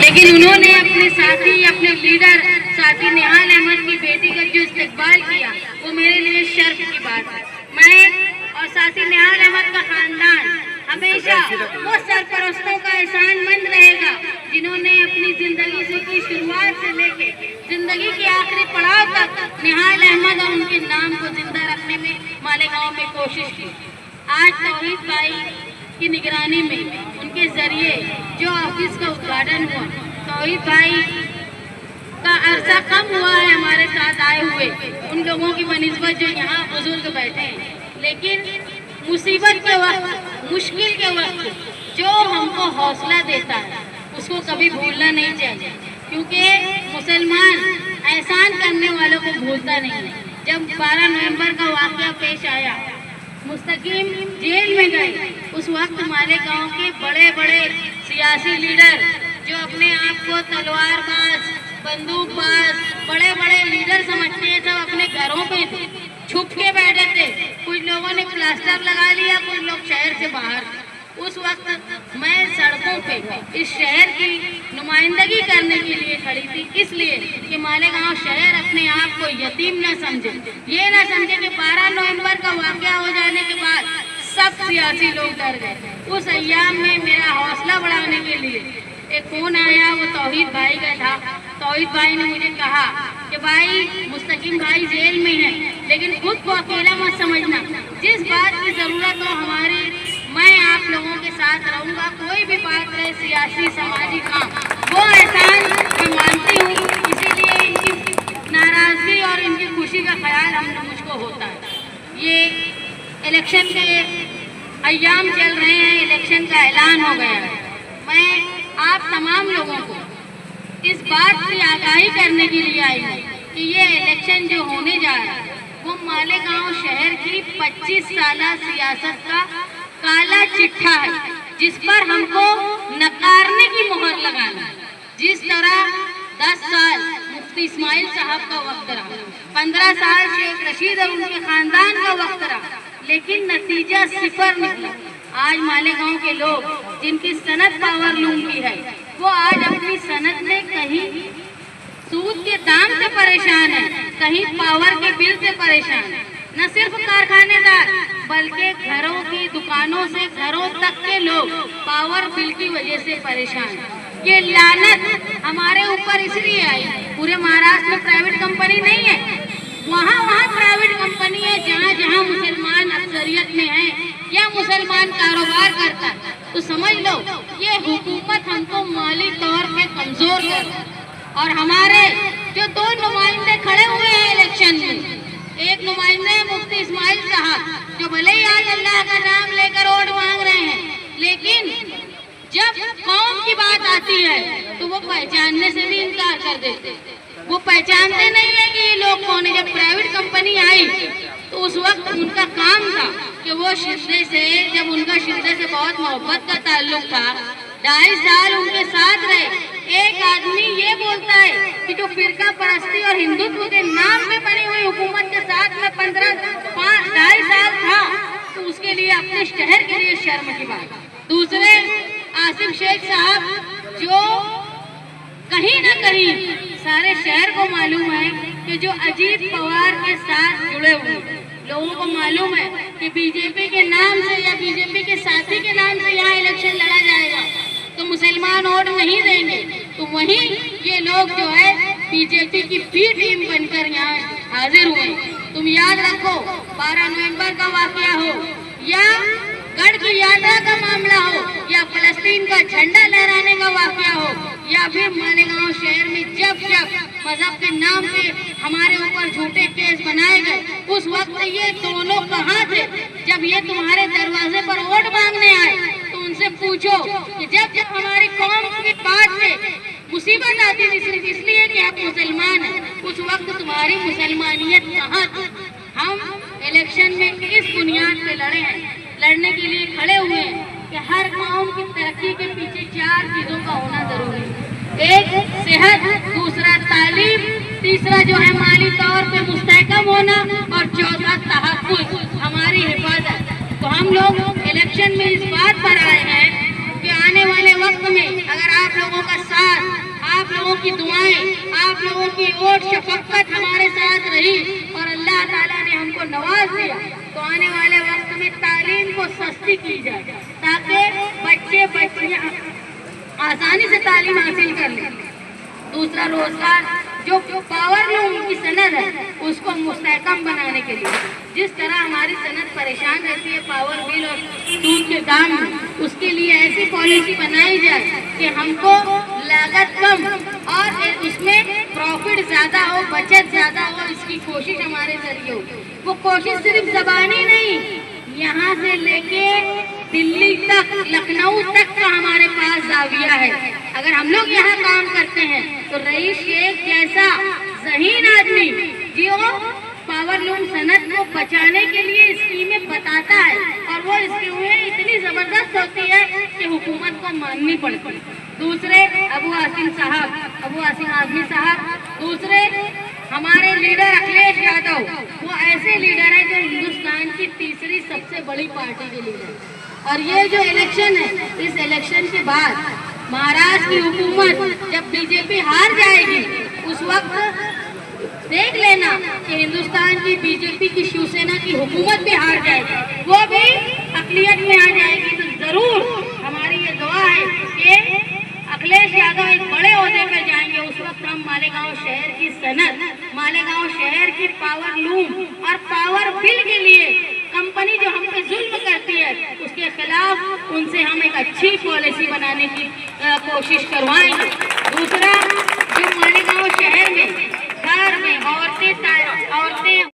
लेकिन उन्होंने अपने साथी, अपने लीडर साथी निहाल अहमद की बेटी का जो इस्तेकबाल किया वो मेरे लिए शर्फ की बात है। मैं और साथी निहाल अहमद का खानदान हमेशा वो सरपरस्तों का एहसानमंद रहेगा जिन्होंने अपनी जिंदगी से की शुरुआत से लेके जिंदगी के आखिरी पड़ाव तक निहाल अहमद और उनके नाम को जिंदा रखने में मालेगांव में कोशिश की। आज तौहीद भाई की निगरानी में उनके जरिए जो ऑफिस का उद्घाटन हुआ, तौहीद भाई का अरसा कम हुआ है हमारे साथ आए हुए उन लोगों की बनिस्बत जो यहाँ बुजुर्ग बैठे हैं, लेकिन मुसीबत के वक्त, मुश्किल के वक्त जो हमको हौसला देता है उसको कभी भूलना नहीं चाहिए, क्योंकि मुसलमान एहसान करने वालों को भूलता नहीं है। जब 12 नवंबर का वाक़या पेश आया, मुस्तकीम जेल में गए, उस वक्त मालेगांव के बड़े बड़े सियासी लीडर जो अपने आप को तलवारबाज, बंदूकबाज, बड़े बड़े लीडर समझते हैं, सब अपने घरों पे छुप के बैठे थे। कुछ लोगों ने प्लास्टर लगा लिया, कुछ लोग शहर से बाहर। उस वक्त मैं सड़कों पे इस शहर की नुमाइंदगी करने के लिए खड़ी थी, इसलिए कि मालेगांव शहर अपने आप को यतीम न समझे, ये न समझे कि 12 नवंबर का वाक़या हो जाने के बाद सब सियासी लोग डर गए। उस अय्याम में मेरा हौसला बढ़ाने के लिए एक फ़ोन आया, वो तौहीद भाई का था। तौहीद भाई ने मुझे कहा कि भाई मुस्तकीम भाई जेल में हैं, लेकिन खुद को अकेला मत समझना, जिस बात की ज़रूरत हो हमारी, मैं आप लोगों के साथ रहूँगा। कोई भी बात रहे, सियासी समाजी काम, वो एहसान मैं मानती हूँ, इसीलिए इनकी नाराज़गी और इनकी खुशी का ख्याल हम मुझको होता है। ये इलेक्शन के अय्याम चल रहे हैं, इलेक्शन का ऐलान हो गया है। मैं आप तमाम लोगों को इस बात की आगाही करने के लिए आई हूँ कि ये इलेक्शन जो होने जा रहा है वो मालेगांव शहर की 25 साला सियासत का काला चिट्ठा है, जिस पर हमको नकारने की मुहर लगाना। जिस तरह 10 साल मुफ्ती इस्माइल साहब का वक्त रहा, 15 साल शेख रशीद और उनके खानदान का वक्त रहा, लेकिन नतीजा सिफर निकला। आज मालेगांव के लोग जिनकी सनत पावर लूम की है, वो आज अपनी सनत में कहीं सूद के दाम से परेशान है, कहीं पावर के बिल से परेशान है। न सिर्फ कारखानेदार बल्कि घरों की दुकानों से घरों तक के लोग पावर बिल की वजह से परेशान है। ये लानत हमारे ऊपर इसलिए आई, पूरे महाराष्ट्र में प्राइवेट कंपनी नहीं है, वहाँ प्राइवेट कंपनी है जहाँ जहाँ मुसलमान अक्सरियत में है या मुसलमान कारोबार करता है। तो समझ लो ये हुकूमत हमको माली तौर पे कमजोर कर। और हमारे जो 2 नुमाइंदे खड़े हुए हैं इलेक्शन में, एक नुमाइंदे मुफ्ती इस्माइल साहब जो भले ही आज अल्लाह का नाम लेकर वोट मांग रहे हैं, लेकिन जब कौम की बात आती है तो वो पहचानने से भी इनकार कर देते। वो पहचानते नहीं है कि ये लोग कौन है। जब प्राइवेट कंपनी आई तो उस वक्त उनका काम था कि वो शिदे से, जब उनका शिदे से बहुत मोहब्बत का ताल्लुक था, 2.5 साल उनके साथ रहे। एक आदमी ये बोलता है कि जो फिरका परस्ती और हिंदुत्व के नाम में बनी हुई हुकूमत के साथ में 2.5 साल था, तो उसके लिए अपने शहर के लिए शर्म की बात। दूसरे आसिफ शेख साहब जो कहीं ना कहीं सारे शहर को मालूम है कि जो अजीत पवार के साथ जुड़े हुए लोगों को मालूम है कि बीजेपी के नाम से या बीजेपी के साथी के नाम से यहाँ इलेक्शन लड़ा जाएगा तो मुसलमान वोट नहीं देंगे। तो वहीं ये लोग जो है बीजेपी की बी टीम बनकर यहाँ हाजिर हुए। तुम याद रखो, 12 नवंबर का वाकया हो या गढ़ की यात्रा का मामला हो या फलस्तीन का झंडा लहराने का वाकया हो या फिर मालेगांव शहर में जब मजहब के नाम पे हमारे ऊपर झूठे केस बनाए गए, उस वक्त ये दोनों कहाँ थे? जब ये तुम्हारे दरवाजे पर वोट मांगने आए तो उनसे पूछो कि जब हमारी कौम की बात पे मुसीबत आती थी सिर्फ इसलिए कि आप मुसलमान हैं, उस वक्त तुम्हारी मुसलमानियत कहाँ थी? हम इलेक्शन में इस बुनियाद पे लड़े हैं, लड़ने के लिए खड़े हुए हैं कि हर कौम की तरक्की के पीछे 4 चीजों का होना जरूरी है। एक सेहत, दूसरा तालीम, तीसरा जो है माली तौर पे मुस्तहकम होना और चौथा तहफ़्फ़ुज़, हमारी हिफाजत। तो हम लोग इलेक्शन में इस बात पर आए हैं कि आने वाले वक्त में अगर आप लोगों का साथ आप लोगों की दुआएं, आप लोगों की वोट शफकत हमारे साथ रही और अल्लाह ताला ने हमको नवाज दिया, तो आने वाले वक्त में तालीम को सस्ती की जाए ताकि बच्चियां आसानी से तालीम हासिल कर लें। दूसरा, रोजगार, जो पावर लूम की सनद है उसको मुस्तहकम बनाने के लिए, जिस तरह हमारी सनद परेशान रहती है पावर बिल और दूध के दाम में, उसके लिए ऐसी पॉलिसी बनाई जाए कि हमको लागत कम और उसमें प्रॉफिट ज्यादा हो, बचत ज्यादा हो, इसकी कोशिश हमारे जरिए हो। वो कोशिश सिर्फ जबानी नहीं, यहाँ से लेके दिल्ली तक, लखनऊ तक का हमारे पास जाविया है। अगर हम लोग यहाँ काम करते हैं तो रईस शेख जैसा ज़हीन आदमी जो पावर लूम सनद को बचाने के लिए स्कीमें बताता है और वो स्कीमें इतनी जबरदस्त होती है कि हुकूमत को माननी पड़ती है। दूसरे, अबू आसिम आजमी साहब। दूसरे, हमारे लीडर अखिलेश यादव, वो ऐसे लीडर है जो हिंदुस्तान की तीसरी सबसे बड़ी पार्टी के लीडर है। और ये जो इलेक्शन है, इस इलेक्शन के बाद महाराष्ट्र की हुकूमत जब बीजेपी हार जाएगी, उस वक्त देख लेना कि हिंदुस्तान की बीजेपी की शिवसेना की हुकूमत भी हार जाएगी, वो भी अक़लियत में आ जाएगी। तो जरूर हमारी ये दुआ है कि अखिलेश यादव एक बड़े ओहदे पर जाएंगे, उस वक्त हम मालेगांव शहर की सनद, मालेगांव शहर की पावर लूम और पावर बिल के लिए कंपनी जो हम पे जुल्म करती है उसके खिलाफ उनसे हम एक अच्छी पॉलिसी बनाने की कोशिश करवाएंगे। दूसरा, जो मालेगांव शहर में घर में औरतें